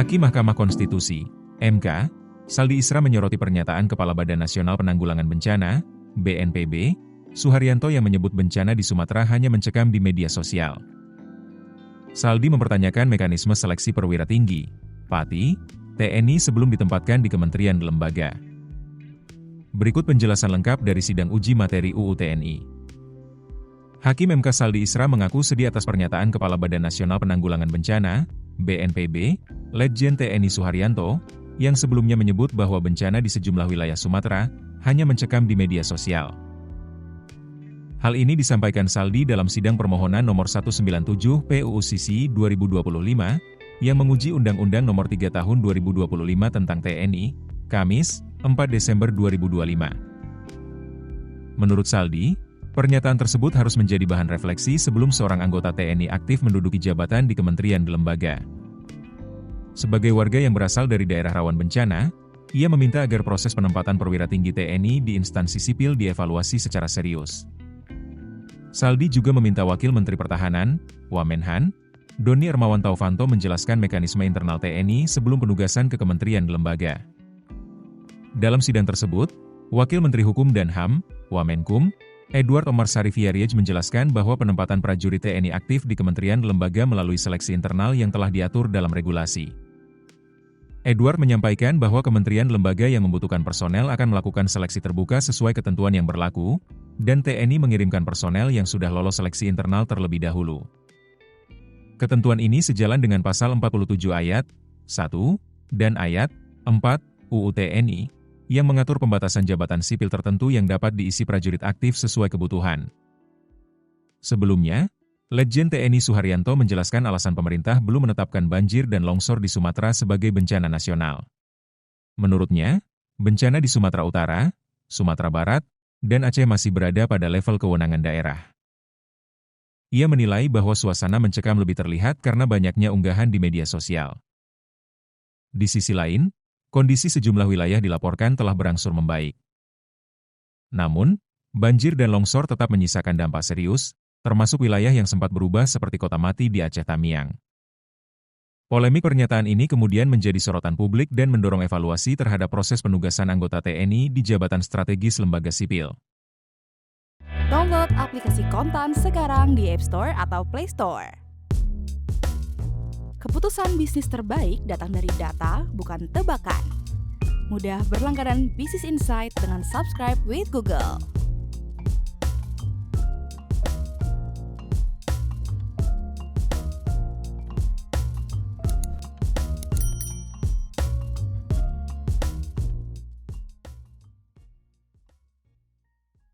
Hakim Mahkamah Konstitusi, MK, Saldi Isra menyoroti pernyataan Kepala Badan Nasional Penanggulangan Bencana, BNPB, Suharyanto yang menyebut bencana di Sumatera hanya mencekam di media sosial. Saldi mempertanyakan mekanisme seleksi perwira tinggi, PATI, TNI sebelum ditempatkan di kementerian dan lembaga. Berikut penjelasan lengkap dari sidang uji materi UU TNI. Hakim MK Saldi Isra mengaku sedih atas pernyataan Kepala Badan Nasional Penanggulangan Bencana, BNPB, Letjen TNI Suharyanto, yang sebelumnya menyebut bahwa bencana di sejumlah wilayah Sumatera hanya mencekam di media sosial. Hal ini disampaikan Saldi dalam sidang permohonan nomor 197 PUU Sisi 2025 yang menguji Undang-Undang nomor 3 tahun 2025 tentang TNI, Kamis, 4 Desember 2025. Menurut Saldi, pernyataan tersebut harus menjadi bahan refleksi sebelum seorang anggota TNI aktif menduduki jabatan di kementerian dan lembaga. Sebagai warga yang berasal dari daerah rawan bencana, ia meminta agar proses penempatan perwira tinggi TNI di instansi sipil dievaluasi secara serius. Saldi juga meminta Wakil Menteri Pertahanan, Wamenhan, Doni Hermawan Taufanto menjelaskan mekanisme internal TNI sebelum penugasan ke kementerian dan lembaga. Dalam sidang tersebut, Wakil Menteri Hukum dan HAM, Wamenkum, Edward Omar Sarifyariej menjelaskan bahwa penempatan prajurit TNI aktif di kementerian dan lembaga melalui seleksi internal yang telah diatur dalam regulasi. Edward menyampaikan bahwa kementerian dan lembaga yang membutuhkan personel akan melakukan seleksi terbuka sesuai ketentuan yang berlaku, dan TNI mengirimkan personel yang sudah lolos seleksi internal terlebih dahulu. Ketentuan ini sejalan dengan pasal 47 ayat 1 dan ayat 4 UU TNI, yang mengatur pembatasan jabatan sipil tertentu yang dapat diisi prajurit aktif sesuai kebutuhan. Sebelumnya, Letjen TNI Suharyanto menjelaskan alasan pemerintah belum menetapkan banjir dan longsor di Sumatera sebagai bencana nasional. Menurutnya, bencana di Sumatera Utara, Sumatera Barat, dan Aceh masih berada pada level kewenangan daerah. Ia menilai bahwa suasana mencekam lebih terlihat karena banyaknya unggahan di media sosial. Di sisi lain, kondisi sejumlah wilayah dilaporkan telah berangsur membaik. Namun, banjir dan longsor tetap menyisakan dampak serius, termasuk wilayah yang sempat berubah seperti Kota Mati di Aceh Tamiang. Polemik pernyataan ini kemudian menjadi sorotan publik dan mendorong evaluasi terhadap proses penugasan anggota TNI di jabatan strategis lembaga sipil. Download aplikasi Kontan sekarang di App Store atau Play Store. Keputusan bisnis terbaik datang dari data, bukan tebakan. Mudah berlangganan Business Insight dengan subscribe with Google.